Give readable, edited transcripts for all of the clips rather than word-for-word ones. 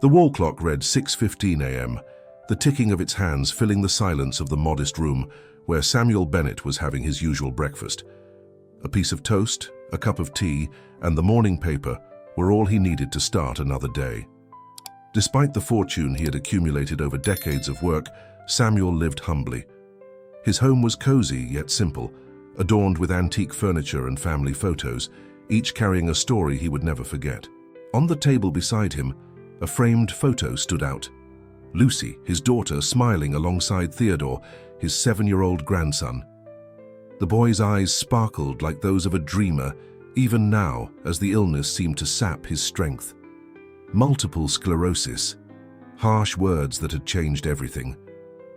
The wall clock read 6:15 a.m., the ticking of its hands filling the silence of the modest room where Samuel Bennett was having his usual breakfast. A piece of toast, a cup of tea, and the morning paper were all he needed to start another day. Despite the fortune he had accumulated over decades of work, Samuel lived humbly. His home was cozy yet simple, adorned with antique furniture and family photos, each carrying a story he would never forget. On the table beside him, a framed photo stood out. Lucy, his daughter, smiling alongside Theodore, his 7-year-old grandson. The boy's eyes sparkled like those of a dreamer, even now as the illness seemed to sap his strength. Multiple sclerosis, harsh words that had changed everything.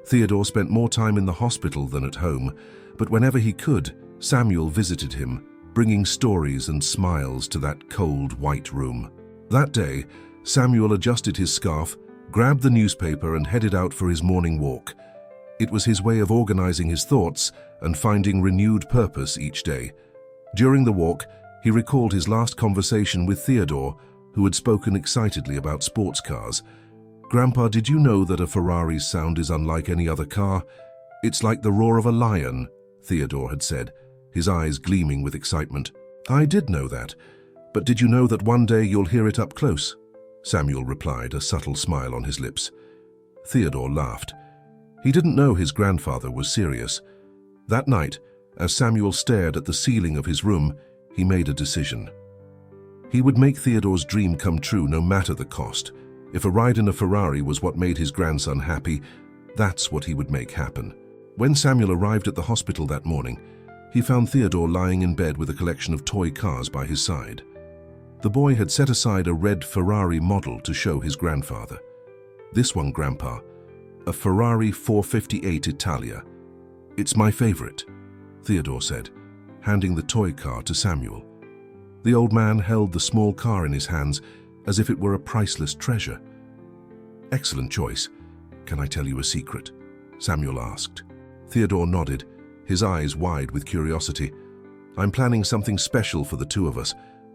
Theodore spent more time in the hospital than at home, but whenever he could, Samuel visited him, bringing stories and smiles to that cold, white room. That day, Samuel adjusted his scarf, grabbed the newspaper and headed out for his morning walk. It was his way of organizing his thoughts and finding renewed purpose each day. During the walk, he recalled his last conversation with Theodore, who had spoken excitedly about sports cars. "Grandpa, did you know that a Ferrari's sound is unlike any other car? It's like the roar of a lion," Theodore had said, his eyes gleaming with excitement. "I did know that, but did you know that one day you'll hear it up close?" Samuel replied, a subtle smile on his lips. Theodore laughed. He didn't know his grandfather was serious. That night, as Samuel stared at the ceiling of his room, he made a decision. He would make Theodore's dream come true no matter the cost. If a ride in a Ferrari was what made his grandson happy, that's what he would make happen. When Samuel arrived at the hospital that morning, he found Theodore lying in bed with a collection of toy cars by his side. The boy had set aside a red Ferrari model to show his grandfather. "This one, Grandpa, a Ferrari 458 Italia. It's my favorite," Theodore said, handing the toy car to Samuel. The old man held the small car in his hands as if it were a priceless treasure. "Excellent choice. Can I tell you a secret?" Samuel asked. Theodore nodded, his eyes wide with curiosity. "I'm planning something special for the two of us,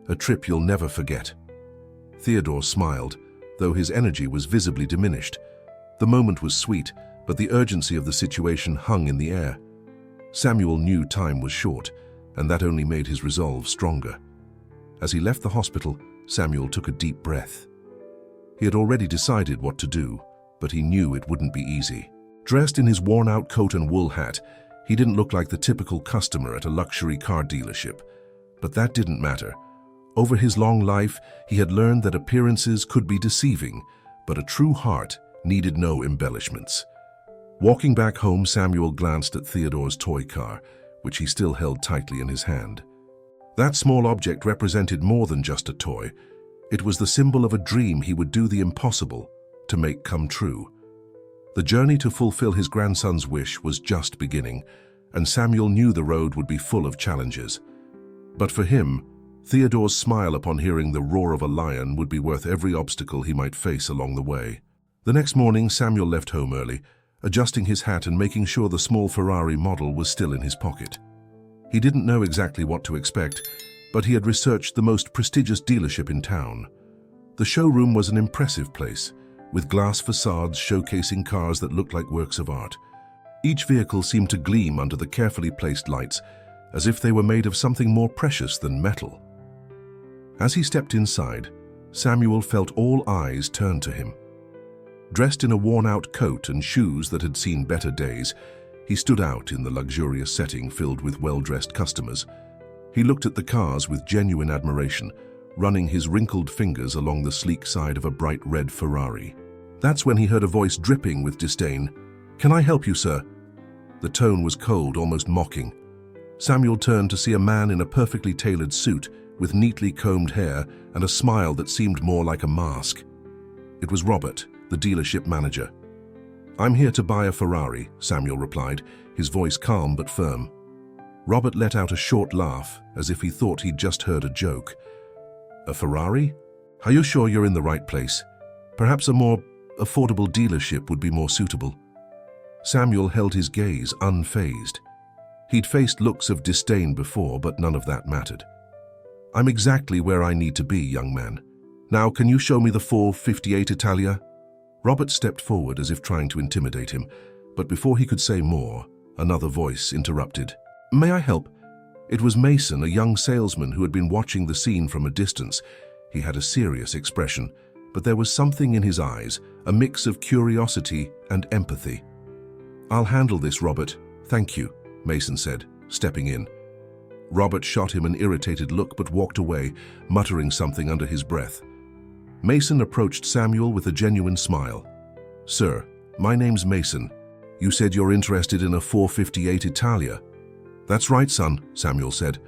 a trip you'll never forget." Theodore smiled, though his energy was visibly diminished. The moment was sweet, but the urgency of the situation hung in the air. Samuel knew time was short, and that only made his resolve stronger. As he left the hospital, Samuel took a deep breath. He had already decided what to do, but he knew it wouldn't be easy. Dressed in his worn-out coat and wool hat, he didn't look like the typical customer at a luxury car dealership. But that didn't matter. Over his long life, he had learned that appearances could be deceiving, but a true heart needed no embellishments. Walking back home, Samuel glanced at Theodore's toy car, which he still held tightly in his hand. That small object represented more than just a toy. It was the symbol of a dream he would do the impossible to make come true. The journey to fulfill his grandson's wish was just beginning, and Samuel knew the road would be full of challenges. But for him, Theodore's smile upon hearing the roar of a lion would be worth every obstacle he might face along the way. The next morning, Samuel left home early, adjusting his hat and making sure the small Ferrari model was still in his pocket. He didn't know exactly what to expect, but he had researched the most prestigious dealership in town. The showroom was an impressive place, with glass facades showcasing cars that looked like works of art. Each vehicle seemed to gleam under the carefully placed lights, as if they were made of something more precious than metal. As he stepped inside, Samuel felt all eyes turn to him. Dressed in a worn-out coat and shoes that had seen better days, he stood out in the luxurious setting filled with well-dressed customers. He looked at the cars with genuine admiration, running his wrinkled fingers along the sleek side of a bright red Ferrari. That's when he heard a voice dripping with disdain. "Can I help you, sir?" The tone was cold, almost mocking. Samuel turned to see a man in a perfectly tailored suit with neatly combed hair and a smile that seemed more like a mask. It was Robert, the dealership manager. "I'm here to buy a Ferrari," Samuel replied, his voice calm but firm. Robert let out a short laugh, as if he thought he'd just heard a joke. "A Ferrari? Are you sure you're in the right place? Perhaps a more affordable dealership would be more suitable." Samuel held his gaze unfazed. He'd faced looks of disdain before, but none of that mattered. "I'm exactly where I need to be, young man. Now can you show me the 458 Italia? Robert stepped forward as if trying to intimidate him, but before he could say more, another voice interrupted. May I help? It was Mason, a young salesman who had been watching the scene from a distance. He had a serious expression, but there was something in his eyes, a mix of curiosity and empathy. I'll handle this, Robert. Thank you, Mason said, stepping in. Robert shot him an irritated look but walked away, muttering something under his breath. Mason approached Samuel with a genuine smile. Sir, my name's Mason. You said you're interested in a 458 Italia. That's right, son, Samuel said,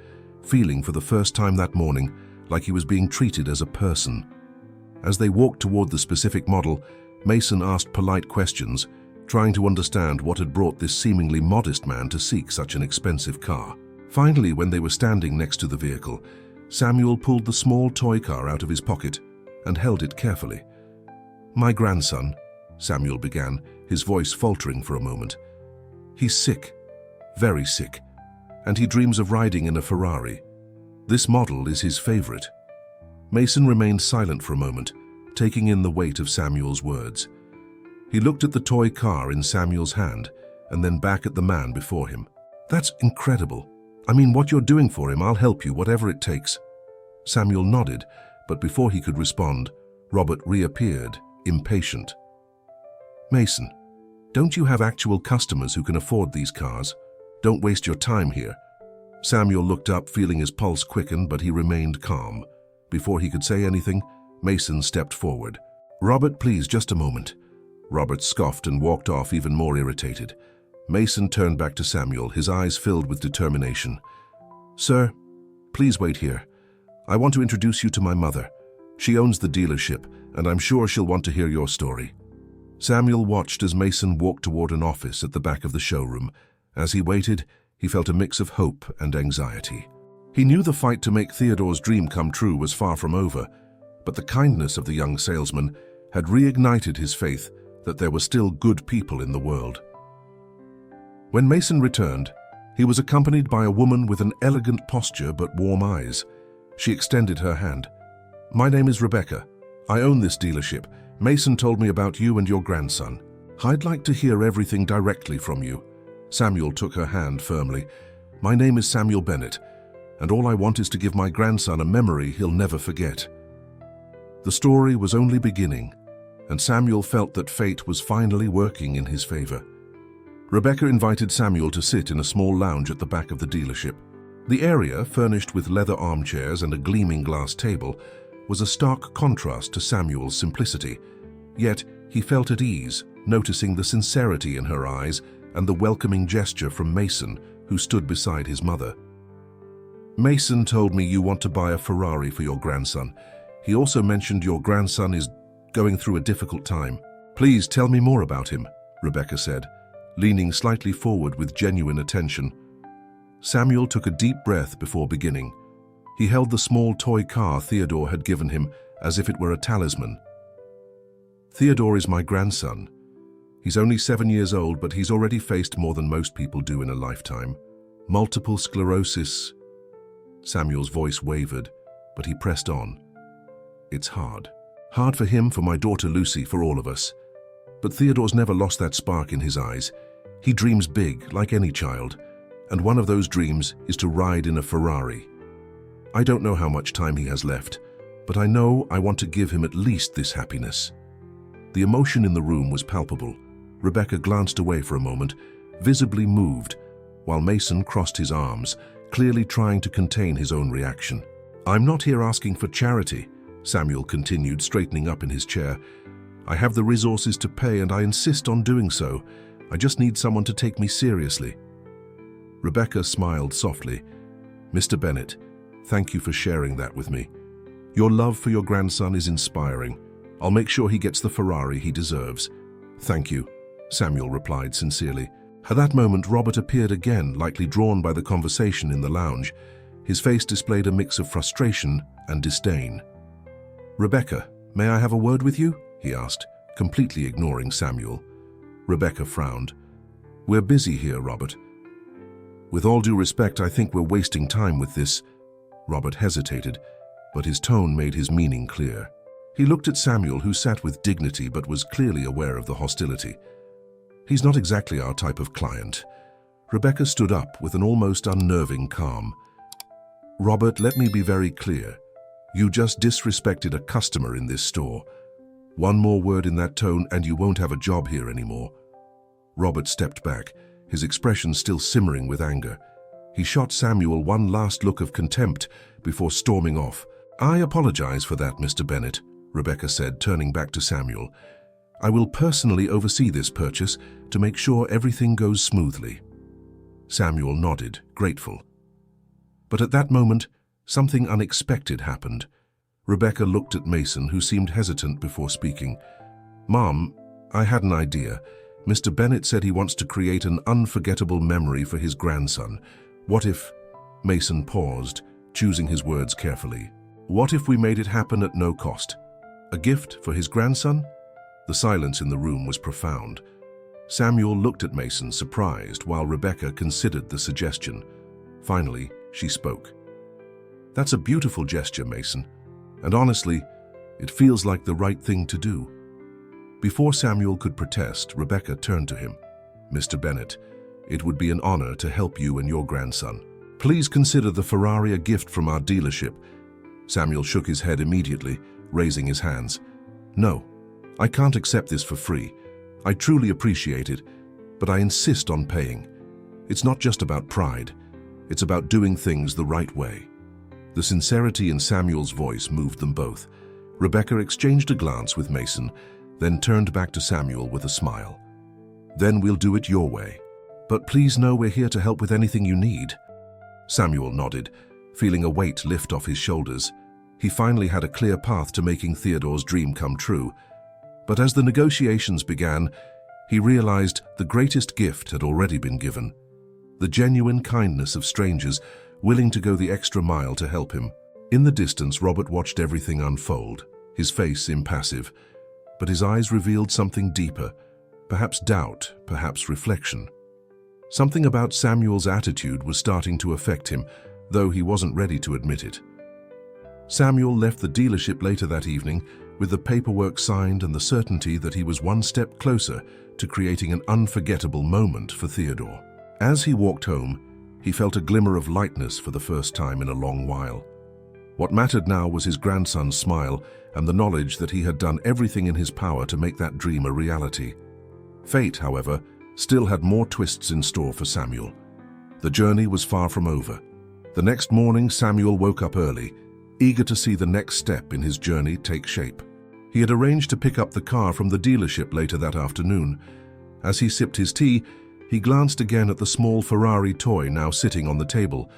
feeling for the first time that morning like he was being treated as a person. As they walked toward the specific model, Mason asked polite questions, trying to understand what had brought this seemingly modest man to seek such an expensive car. Finally, when they were standing next to the vehicle, Samuel pulled the small toy car out of his pocket and held it carefully. My grandson, Samuel began, his voice faltering for a moment. He's sick, very sick, and he dreams of riding in a Ferrari. This model is his favorite. Mason remained silent for a moment, taking in the weight of Samuel's words. He looked at the toy car in Samuel's hand and then back at the man before him. That's incredible. I mean, what you're doing for him, I'll help you, whatever it takes. Samuel nodded, but before he could respond, Robert reappeared, impatient. Mason, don't you have actual customers who can afford these cars? Don't waste your time here. Samuel looked up, feeling his pulse quicken, but he remained calm. Before he could say anything, Mason stepped forward. Robert, please, just a moment. Robert scoffed and walked off, even more irritated. Mason turned back to Samuel, his eyes filled with determination. Sir, please wait here. I want to introduce you to my mother. She owns the dealership, and I'm sure she'll want to hear your story. Samuel watched as Mason walked toward an office at the back of the showroom. As he waited, he felt a mix of hope and anxiety. He knew the fight to make Theodore's dream come true was far from over, but the kindness of the young salesman had reignited his faith that there were still good people in the world. When Mason returned, he was accompanied by a woman with an elegant posture but warm eyes. She extended her hand. My name is Rebecca. I own this dealership. Mason told me about you and your grandson. I'd like to hear everything directly from you. Samuel took her hand firmly. My name is Samuel Bennett, and all I want is to give my grandson a memory he'll never forget. The story was only beginning, and Samuel felt that fate was finally working in his favor. Rebecca invited Samuel to sit in a small lounge at the back of the dealership. The area, furnished with leather armchairs and a gleaming glass table, was a stark contrast to Samuel's simplicity. Yet he felt at ease, noticing the sincerity in her eyes and the welcoming gesture from Mason, who stood beside his mother. Mason told me you want to buy a Ferrari for your grandson. He also mentioned your grandson is going through a difficult time. Please tell me more about him, Rebecca said, leaning slightly forward with genuine attention. Samuel took a deep breath before beginning. He held the small toy car Theodore had given him as if it were a talisman. Theodore is my grandson. He's only 7 years old, but he's already faced more than most people do in a lifetime. Multiple sclerosis. Samuel's voice wavered, but he pressed on. It's hard. Hard for him, for my daughter Lucy, for all of us. But Theodore's never lost that spark in his eyes. He dreams big, like any child, and one of those dreams is to ride in a Ferrari. I don't know how much time he has left, but I know I want to give him at least this happiness. The emotion in the room was palpable. Rebecca glanced away for a moment, visibly moved, while Mason crossed his arms, clearly trying to contain his own reaction. I'm not here asking for charity, Samuel continued, straightening up in his chair. I have the resources to pay, and I insist on doing so. I just need someone to take me seriously. Rebecca smiled softly. Mr. Bennett, thank you for sharing that with me. Your love for your grandson is inspiring. I'll make sure he gets the Ferrari he deserves. Thank you, Samuel replied sincerely. At that moment, Robert appeared again, likely drawn by the conversation in the lounge. His face displayed a mix of frustration and disdain. Rebecca, may I have a word with you? He asked, completely ignoring Samuel. Rebecca frowned. We're busy here, Robert. With all due respect, I think we're wasting time with this. Robert hesitated, but his tone made his meaning clear. He looked at Samuel, who sat with dignity but was clearly aware of the hostility. "He's not exactly our type of client." Rebecca stood up with an almost unnerving calm. "Robert, let me be very clear. You just disrespected a customer in this store. One more word in that tone and you won't have a job here anymore." Robert stepped back, his expression still simmering with anger. He shot Samuel one last look of contempt before storming off. "I apologize for that, Mr. Bennett," Rebecca said, turning back to Samuel. "I will personally oversee this purchase to make sure everything goes smoothly." Samuel nodded, grateful. But at that moment, something unexpected happened. Rebecca looked at Mason, who seemed hesitant before speaking. "Mom, I had an idea. Mr. Bennett said he wants to create an unforgettable memory for his grandson. What if—" Mason paused, choosing his words carefully. "What if we made it happen at no cost? A gift for his grandson?" The silence in the room was profound. Samuel looked at Mason, surprised, while Rebecca considered the suggestion. Finally, she spoke. "That's a beautiful gesture, Mason. And honestly, it feels like the right thing to do." Before Samuel could protest, Rebecca turned to him. "Mr. Bennett, it would be an honor to help you and your grandson. Please consider the Ferrari a gift from our dealership." Samuel shook his head immediately, raising his hands. "No, I can't accept this for free. I truly appreciate it, but I insist on paying. It's not just about pride. It's about doing things the right way." The sincerity in Samuel's voice moved them both. Rebecca exchanged a glance with Mason, then turned back to Samuel with a smile. "Then we'll do it your way. But please know we're here to help with anything you need." Samuel nodded, feeling a weight lift off his shoulders. He finally had a clear path to making Theodore's dream come true. But as the negotiations began, he realized the greatest gift had already been given: the genuine kindness of strangers willing to go the extra mile to help him. In the distance, Robert watched everything unfold, his face impassive, but his eyes revealed something deeper, perhaps doubt, perhaps reflection. Something about Samuel's attitude was starting to affect him, though he wasn't ready to admit it. Samuel left the dealership later that evening with the paperwork signed and the certainty that he was one step closer to creating an unforgettable moment for Theodore. As he walked home, he felt a glimmer of lightness for the first time in a long while. What mattered now was his grandson's smile and the knowledge that he had done everything in his power to make that dream a reality. Fate, however, still had more twists in store for Samuel. The journey was far from over. The next morning, Samuel woke up early, eager to see the next step in his journey take shape. He had arranged to pick up the car from the dealership later that afternoon. As he sipped his tea, he glanced again at the small Ferrari toy now sitting on the table.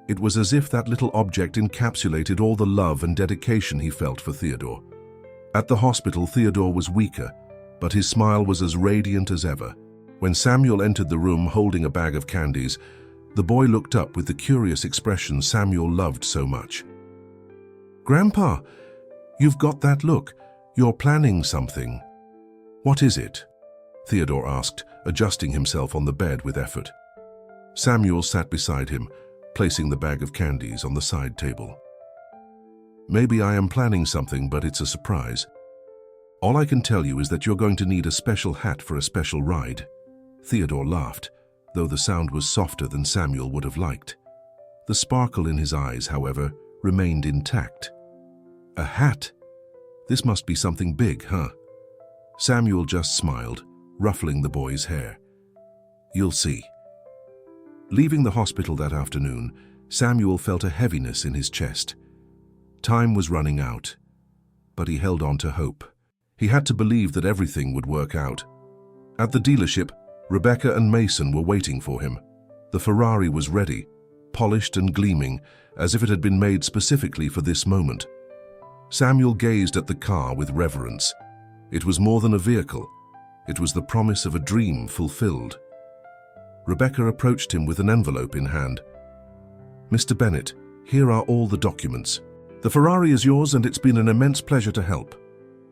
It was as if that little object encapsulated all the love and dedication he felt for Theodore. At the hospital, Theodore was weaker, but his smile was as radiant as ever. When Samuel entered the room holding a bag of candies, the boy looked up with the curious expression Samuel loved so much. "Grandpa, you've got that look. You're planning something." "What is it?" Theodore asked, adjusting himself on the bed with effort. Samuel sat beside him, placing the bag of candies on the side table. "Maybe I am planning something, but it's a surprise. All I can tell you is that you're going to need a special hat for a special ride." Theodore laughed, though the sound was softer than Samuel would have liked. The sparkle in his eyes, however, remained intact. "A hat? This must be something big, huh?" Samuel just smiled, ruffling the boy's hair. "You'll see." Leaving the hospital that afternoon, Samuel felt a heaviness in his chest. Time was running out, but he held on to hope. He had to believe that everything would work out. At the dealership, Rebecca and Mason were waiting for him. The Ferrari was ready, polished and gleaming, as if it had been made specifically for this moment. Samuel gazed at the car with reverence. It was more than a vehicle. It was the promise of a dream fulfilled. Rebecca approached him with an envelope in hand. "Mr. Bennett, here are all the documents. The Ferrari is yours and it's been an immense pleasure to help."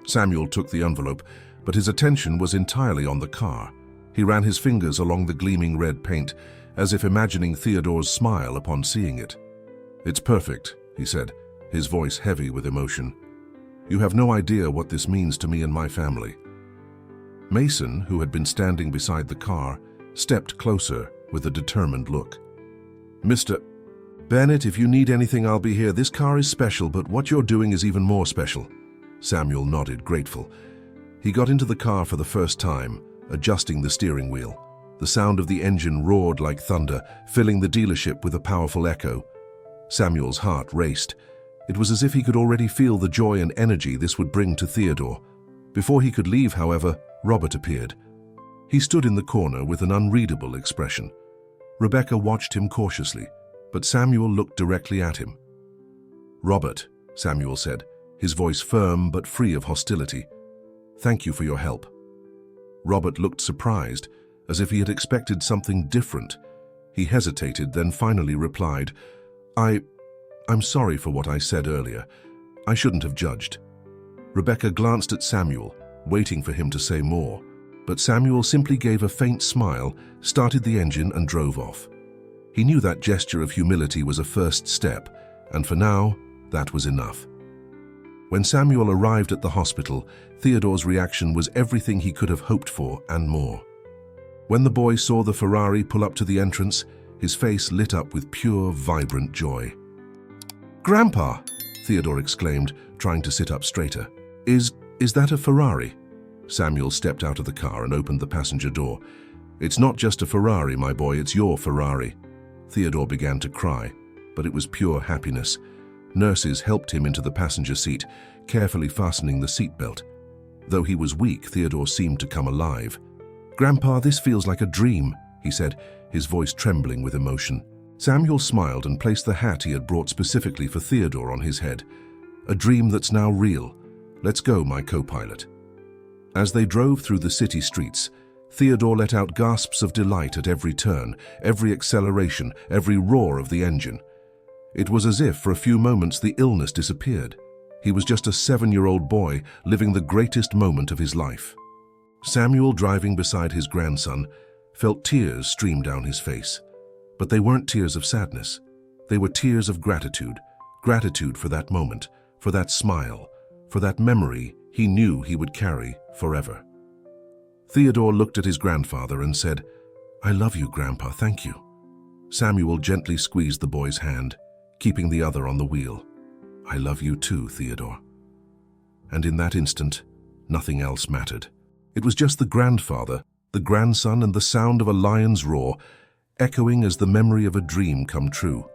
Samuel took the envelope, but his attention was entirely on the car. He ran his fingers along the gleaming red paint, as if imagining Theodore's smile upon seeing it. "It's perfect," he said, his voice heavy with emotion. You have no idea what this means to me and my family." Mason, who had been standing beside the car, stepped closer with a determined look. "Mr. Bennett, if you need anything, I'll be here. This car is special, but what you're doing is even more special." Samuel nodded, grateful. He got into the car for the first time, adjusting the steering wheel. The sound of the engine roared like thunder, filling the dealership with a powerful echo. Samuel's heart raced. It was as if he could already feel the joy and energy this would bring to Theodore. Before he could leave, however, Robert appeared. He stood in the corner with an unreadable expression. Rebecca watched him cautiously, but Samuel looked directly at him. "Robert," Samuel said, his voice firm but free of hostility, "thank you for your help." Robert looked surprised, as if he had expected something different. He hesitated, then finally replied, I'm sorry for what I said earlier. I shouldn't have judged." Rebecca glanced at Samuel, waiting for him to say more, but Samuel simply gave a faint smile, started the engine and drove off. He knew that gesture of humility was a first step, and for now, that was enough. When Samuel arrived at the hospital, Theodore's reaction was everything he could have hoped for and more. When the boy saw the Ferrari pull up to the entrance, his face lit up with pure, vibrant joy. "Grandpa!" Theodore exclaimed, trying to sit up straighter. Is that a Ferrari?" Samuel stepped out of the car and opened the passenger door. "It's not just a Ferrari, my boy, it's your Ferrari." Theodore began to cry, but it was pure happiness. Nurses helped him into the passenger seat, carefully fastening the seatbelt. Though he was weak, Theodore seemed to come alive. "Grandpa, this feels like a dream," he said, his voice trembling with emotion. Samuel smiled and placed the hat he had brought specifically for Theodore on his head. "A dream that's now real. Let's go, my co-pilot." As they drove through the city streets, Theodore let out gasps of delight at every turn, every acceleration, every roar of the engine. It was as if, for a few moments, the illness disappeared. He was just a 7-year-old boy living the greatest moment of his life. Samuel, driving beside his grandson, felt tears stream down his face. But they weren't tears of sadness. They were tears of gratitude. Gratitude for that moment, for that smile, for that memory he knew he would carry forever. Theodore looked at his grandfather and said, "I love you, Grandpa, thank you." Samuel gently squeezed the boy's hand, keeping the other on the wheel. "I love you too, Theodore." And in that instant, nothing else mattered. It was just the grandfather, the grandson, and the sound of a lion's roar, echoing as the memory of a dream come true.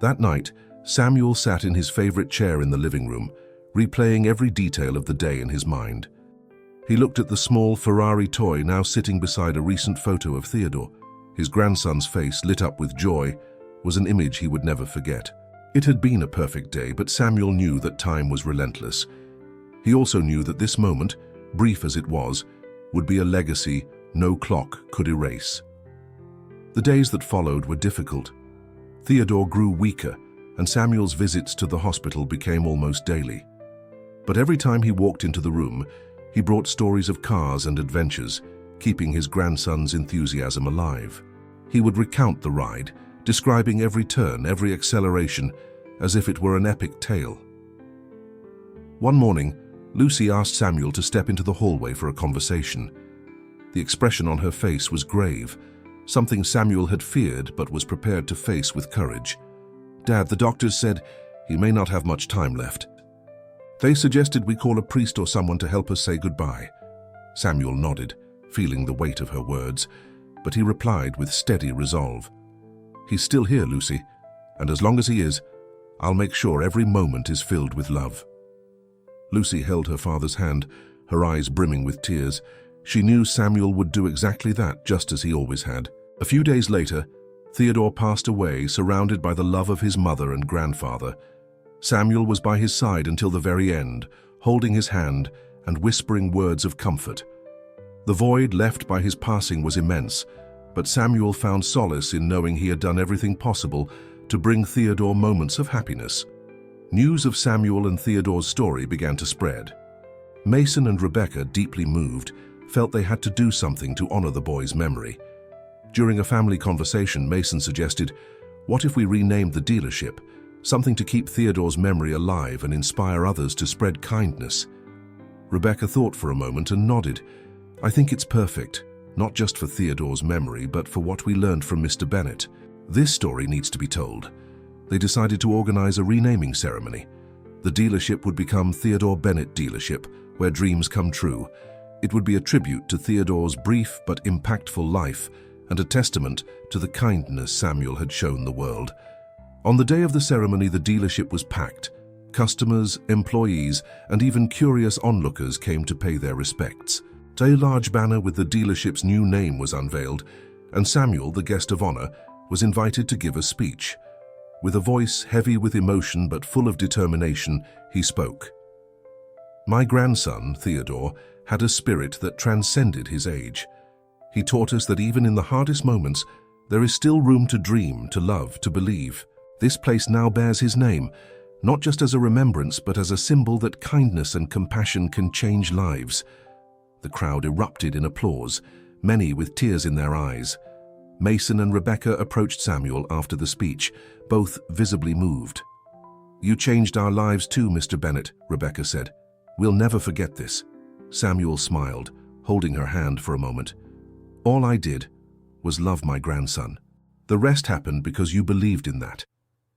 That night, Samuel sat in his favorite chair in the living room, replaying every detail of the day in his mind. He looked at the small Ferrari toy now sitting beside a recent photo of Theodore. His grandson's face, lit up with joy, was an image he would never forget. It had been a perfect day, but Samuel knew that time was relentless. He also knew that this moment, brief as it was, would be a legacy no clock could erase. The days that followed were difficult. Theodore grew weaker, and Samuel's visits to the hospital became almost daily. But every time he walked into the room, he brought stories of cars and adventures, keeping his grandson's enthusiasm alive. He would recount the ride, describing every turn, every acceleration, as if it were an epic tale. One morning, Lucy asked Samuel to step into the hallway for a conversation. The expression on her face was grave, something Samuel had feared but was prepared to face with courage. "Dad, the doctors said he may not have much time left. They suggested we call a priest or someone to help us say goodbye." Samuel nodded, feeling the weight of her words, but he replied with steady resolve, "He's still here, Lucy, and as long as he is, I'll make sure every moment is filled with love." Lucy held her father's hand, her eyes brimming with tears. She knew Samuel would do exactly that, just as he always had. A few days later, Theodore passed away, surrounded by the love of his mother and grandfather. Samuel was by his side until the very end, holding his hand and whispering words of comfort. The void left by his passing was immense, but Samuel found solace in knowing he had done everything possible to bring Theodore moments of happiness. News of Samuel and Theodore's story began to spread. Mason and Rebecca, deeply moved, felt they had to do something to honor the boy's memory. During a family conversation, Mason suggested, "What if we renamed the dealership? something to keep Theodore's memory alive and inspire others to spread kindness. Rebecca thought for a moment and nodded. I think it's perfect, not just for Theodore's memory, but for what we learned from Mr. Bennet. This story needs to be told. They decided to organize a renaming ceremony. The dealership would become Theodore Bennet Dealership, where dreams come true. It would be a tribute to Theodore's brief but impactful life and a testament to the kindness Samuel had shown the world. On the day of the ceremony, the dealership was packed. Customers, employees, and even curious onlookers came to pay their respects. A large banner with the dealership's new name was unveiled, and Samuel, the guest of honor, was invited to give a speech. With a voice heavy with emotion but full of determination, he spoke. My grandson, Theodore, had a spirit that transcended his age. He taught us that even in the hardest moments, there is still room to dream, to love, to believe. This place now bears his name, not just as a remembrance, but as a symbol that kindness and compassion can change lives. The crowd erupted in applause, many with tears in their eyes. Mason and Rebecca approached Samuel after the speech, both visibly moved. You changed our lives too, Mr. Bennet, Rebecca said. We'll never forget this. Samuel smiled, holding her hand for a moment. All I did was love my grandson. The rest happened because you believed in that.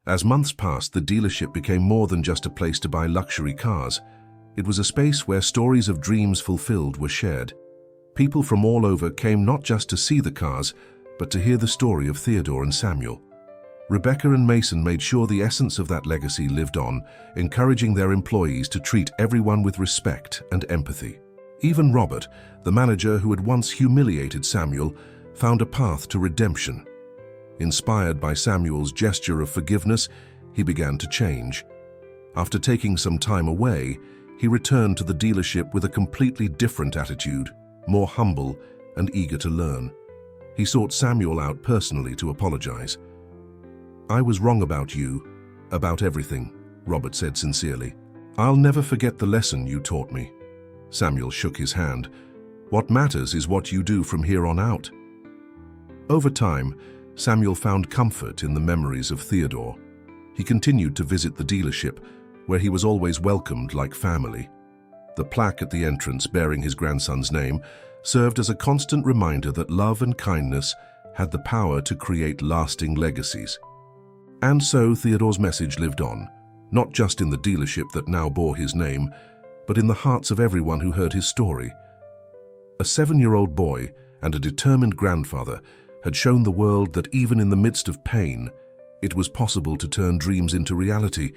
As months passed, the dealership became more than just a place to buy luxury cars. It was a space where stories of dreams fulfilled were shared. People from all over came not just to see the cars, but to hear the story of Theodore and Samuel. Rebecca and Mason made sure the essence of that legacy lived on, encouraging their employees to treat everyone with respect and empathy. Even Robert, the manager who had once humiliated Samuel, found a path to redemption. Inspired by Samuel's gesture of forgiveness, he began to change. After taking some time away, he returned to the dealership with a completely different attitude, more humble and eager to learn. He sought Samuel out personally to apologize. I was wrong about you, about everything, Robert said sincerely. I'll never forget the lesson you taught me. Samuel shook his hand. What matters is what you do from here on out. Over time, Samuel found comfort in the memories of Theodore. He continued to visit the dealership, where he was always welcomed like family. The plaque at the entrance bearing his grandson's name served as a constant reminder that love and kindness had the power to create lasting legacies. And so Theodore's message lived on, not just in the dealership that now bore his name, but in the hearts of everyone who heard his story. A 7-year-old boy and a determined grandfather had shown the world that even in the midst of pain, it was possible to turn dreams into reality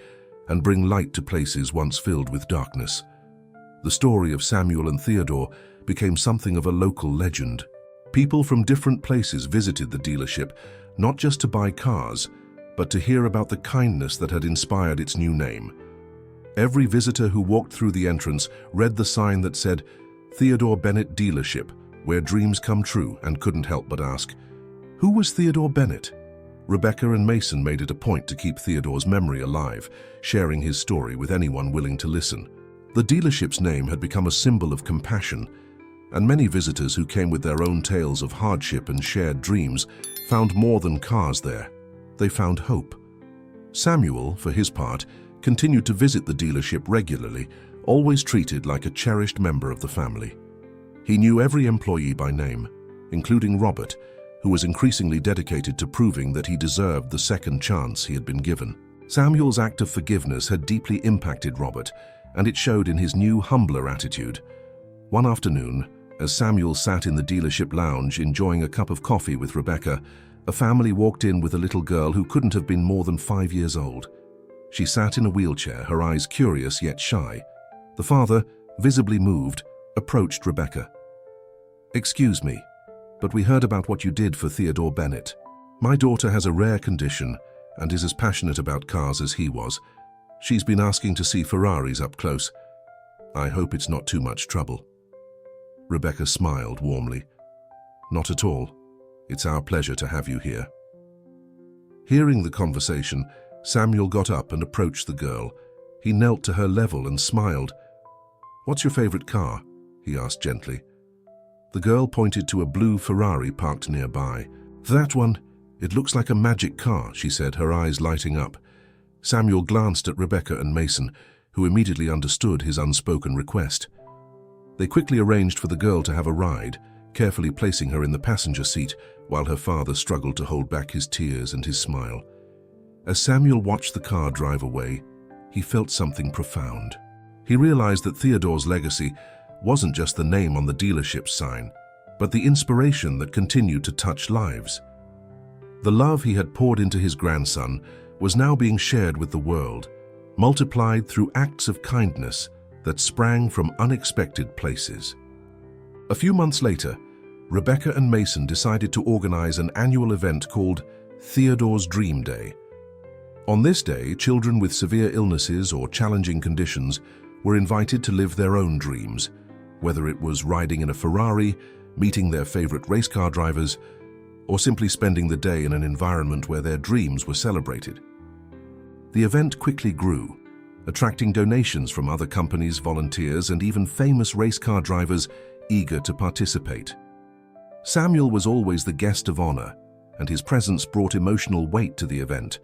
and bring light to places once filled with darkness. The story of Samuel and Theodore became something of a local legend. People from different places visited the dealership, not just to buy cars, but to hear about the kindness that had inspired its new name. Every visitor who walked through the entrance read the sign that said, Theodore Bennet Dealership, where dreams come true, and couldn't help but ask, who was Theodore Bennet? Rebecca and Mason made it a point to keep Theodore's memory alive, sharing his story with anyone willing to listen. The dealership's name had become a symbol of compassion, and many visitors who came with their own tales of hardship and shared dreams found more than cars there. They found hope. Samuel, for his part, continued to visit the dealership regularly, always treated like a cherished member of the family. He knew every employee by name, including Robert, who was increasingly dedicated to proving that he deserved the second chance he had been given. Samuel's act of forgiveness had deeply impacted Robert, and it showed in his new, humbler attitude. One afternoon, as Samuel sat in the dealership lounge enjoying a cup of coffee with Rebecca, a family walked in with a little girl who couldn't have been more than 5 years old. She sat in a wheelchair, her eyes curious yet shy. The father, visibly moved, approached Rebecca. Excuse me, but we heard about what you did for Theodore Bennet. My daughter has a rare condition and is as passionate about cars as he was. She's been asking to see Ferraris up close. I hope it's not too much trouble. Rebecca smiled warmly. Not at all. It's our pleasure to have you here. Hearing the conversation, Samuel got up and approached the girl. He knelt to her level and smiled. What's your favorite car? He asked gently. The girl pointed to a blue Ferrari parked nearby. That one. It looks like a magic car, she said, her eyes lighting up. Samuel glanced at Rebecca and Mason, who immediately understood his unspoken request. They quickly arranged for the girl to have a ride, carefully placing her in the passenger seat while her father struggled to hold back his tears and his smile. As Samuel watched the car drive away, he felt something profound. He realized that Theodore's legacy wasn't just the name on the dealership's sign, but the inspiration that continued to touch lives. The love he had poured into his grandson was now being shared with the world, multiplied through acts of kindness that sprang from unexpected places. A few months later, Rebecca and Mason decided to organize an annual event called Theodore's Dream Day. On this day, children with severe illnesses or challenging conditions were invited to live their own dreams, whether it was riding in a Ferrari, meeting their favorite race car drivers, or simply spending the day in an environment where their dreams were celebrated. The event quickly grew, attracting donations from other companies, volunteers, and even famous race car drivers eager to participate. Samuel was always the guest of honor, and his presence brought emotional weight to the event.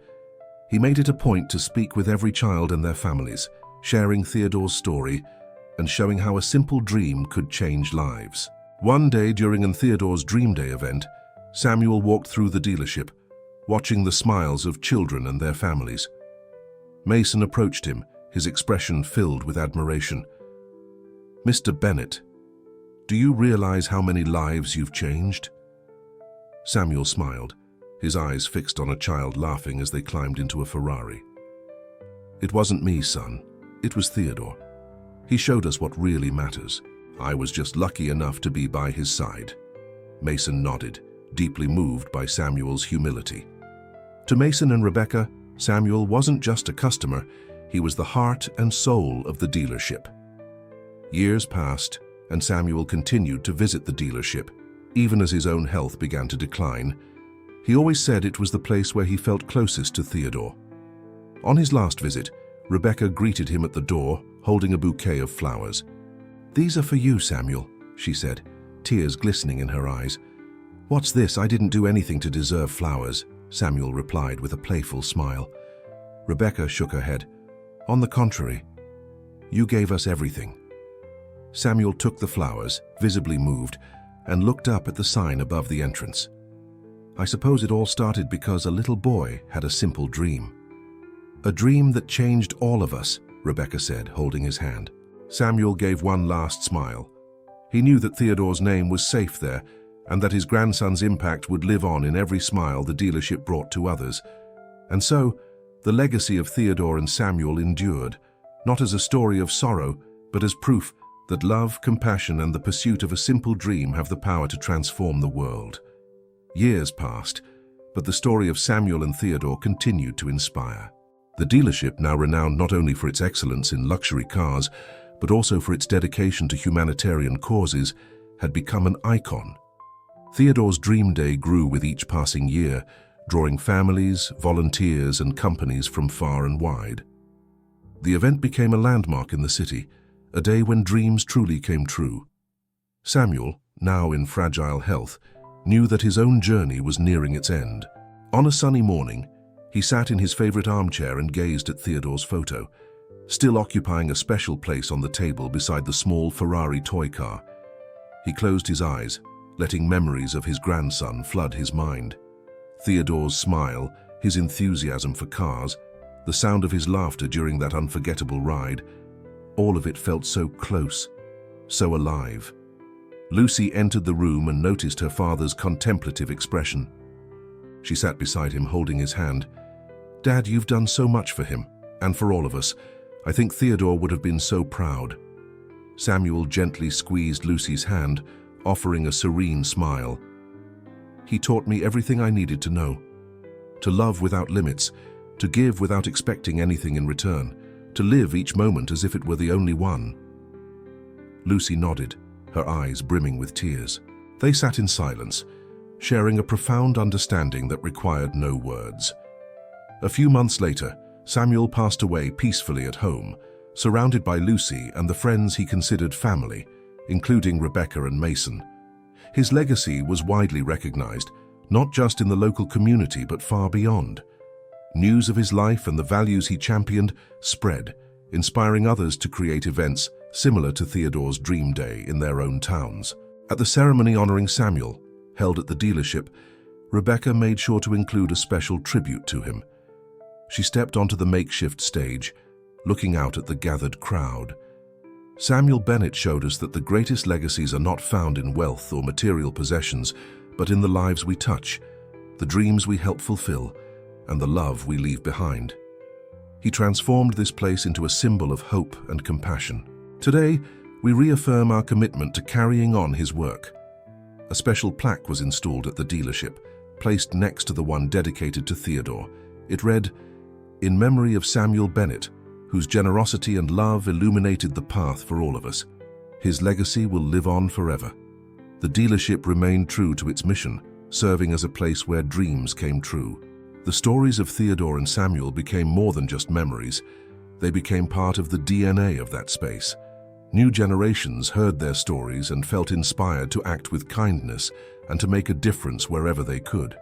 He made it a point to speak with every child and their families, sharing Theodore's story and showing how a simple dream could change lives. One day during Theodore's Dream Day event, Samuel walked through the dealership, watching the smiles of children and their families. Mason approached him, his expression filled with admiration. "Mr. Bennett, do you realize how many lives you've changed?" Samuel smiled, his eyes fixed on a child laughing as they climbed into a Ferrari. "It wasn't me, son. It was Theodore. He showed us what really matters. I was just lucky enough to be by his side." Mason nodded, deeply moved by Samuel's humility. To Mason and Rebecca, Samuel wasn't just a customer, he was the heart and soul of the dealership. Years passed, and Samuel continued to visit the dealership, even as his own health began to decline. He always said it was the place where he felt closest to Theodore. On his last visit, Rebecca greeted him at the door, holding a bouquet of flowers. "These are for you, Samuel," she said, tears glistening in her eyes. "What's this? I didn't do anything to deserve flowers," Samuel replied with a playful smile. Rebecca shook her head. "On the contrary, you gave us everything." Samuel took the flowers, visibly moved, and looked up at the sign above the entrance. "I suppose it all started because a little boy had a simple dream." "A dream that changed all of us," Rebecca said, holding his hand. Samuel gave one last smile. He knew that Theodore's name was safe there, and that his grandson's impact would live on in every smile the dealership brought to others. And so, the legacy of Theodore and Samuel endured, not as a story of sorrow, but as proof that love, compassion, and the pursuit of a simple dream have the power to transform the world. Years passed, but the story of Samuel and Theodore continued to inspire. The dealership, now renowned not only for its excellence in luxury cars, but also for its dedication to humanitarian causes, had become an icon. Theodore's Dream Day grew with each passing year, drawing families, volunteers, and companies from far and wide. The event became a landmark in the city, a day when dreams truly came true. Samuel, now in fragile health, knew that his own journey was nearing its end. On a sunny morning, he sat in his favorite armchair and gazed at Theodore's photo, still occupying a special place on the table beside the small Ferrari toy car. He closed his eyes, letting memories of his grandson flood his mind. Theodore's smile, his enthusiasm for cars, the sound of his laughter during that unforgettable ride, all of it felt so close, so alive. Lucy entered the room and noticed her father's contemplative expression. She sat beside him, holding his hand. "Dad, you've done so much for him, and for all of us. I think Theodore would have been so proud." Samuel gently squeezed Lucy's hand, offering a serene smile. "He taught me everything I needed to know. To love without limits, to give without expecting anything in return, to live each moment as if it were the only one." Lucy nodded, her eyes brimming with tears. They sat in silence, sharing a profound understanding that required no words. A few months later, Samuel passed away peacefully at home, surrounded by Lucy and the friends he considered family, including Rebecca and Mason. His legacy was widely recognized, not just in the local community but far beyond. News of his life and the values he championed spread, inspiring others to create events similar to Theodore's dream day in their own towns. At the ceremony honoring Samuel, held at the dealership, Rebecca made sure to include a special tribute to him. She stepped onto the makeshift stage, looking out at the gathered crowd. Samuel Bennett showed us that the greatest legacies are not found in wealth or material possessions, but in the lives we touch, the dreams we help fulfill, and the love we leave behind. He transformed this place into a symbol of hope and compassion. Today, we reaffirm our commitment to carrying on his work. A special plaque was installed at the dealership, placed next to the one dedicated to Theodore. It read, "In memory of Samuel Bennett, whose generosity and love illuminated the path for all of us. His legacy will live on forever." The dealership remained true to its mission, serving as a place where dreams came true. The stories of Theodore and Samuel became more than just memories. They became part of the DNA of that space. New generations heard their stories and felt inspired to act with kindness and to make a difference wherever they could.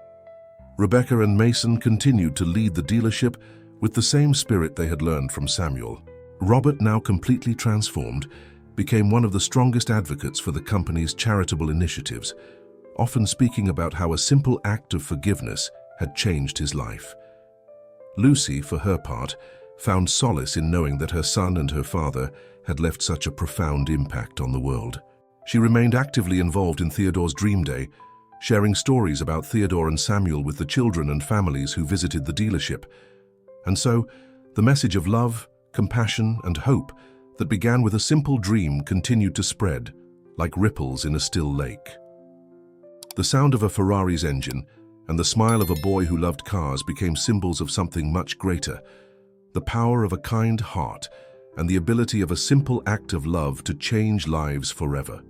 Rebecca and Mason continued to lead the dealership with the same spirit they had learned from Samuel. Robert, now completely transformed, became one of the strongest advocates for the company's charitable initiatives, often speaking about how a simple act of forgiveness had changed his life. Lucy, for her part, found solace in knowing that her son and her father had left such a profound impact on the world. She remained actively involved in Theodore's dream day, sharing stories about Theodore and Samuel with the children and families who visited the dealership. And so, the message of love, compassion, and hope that began with a simple dream continued to spread, like ripples in a still lake. The sound of a Ferrari's engine and the smile of a boy who loved cars became symbols of something much greater, the power of a kind heart and the ability of a simple act of love to change lives forever.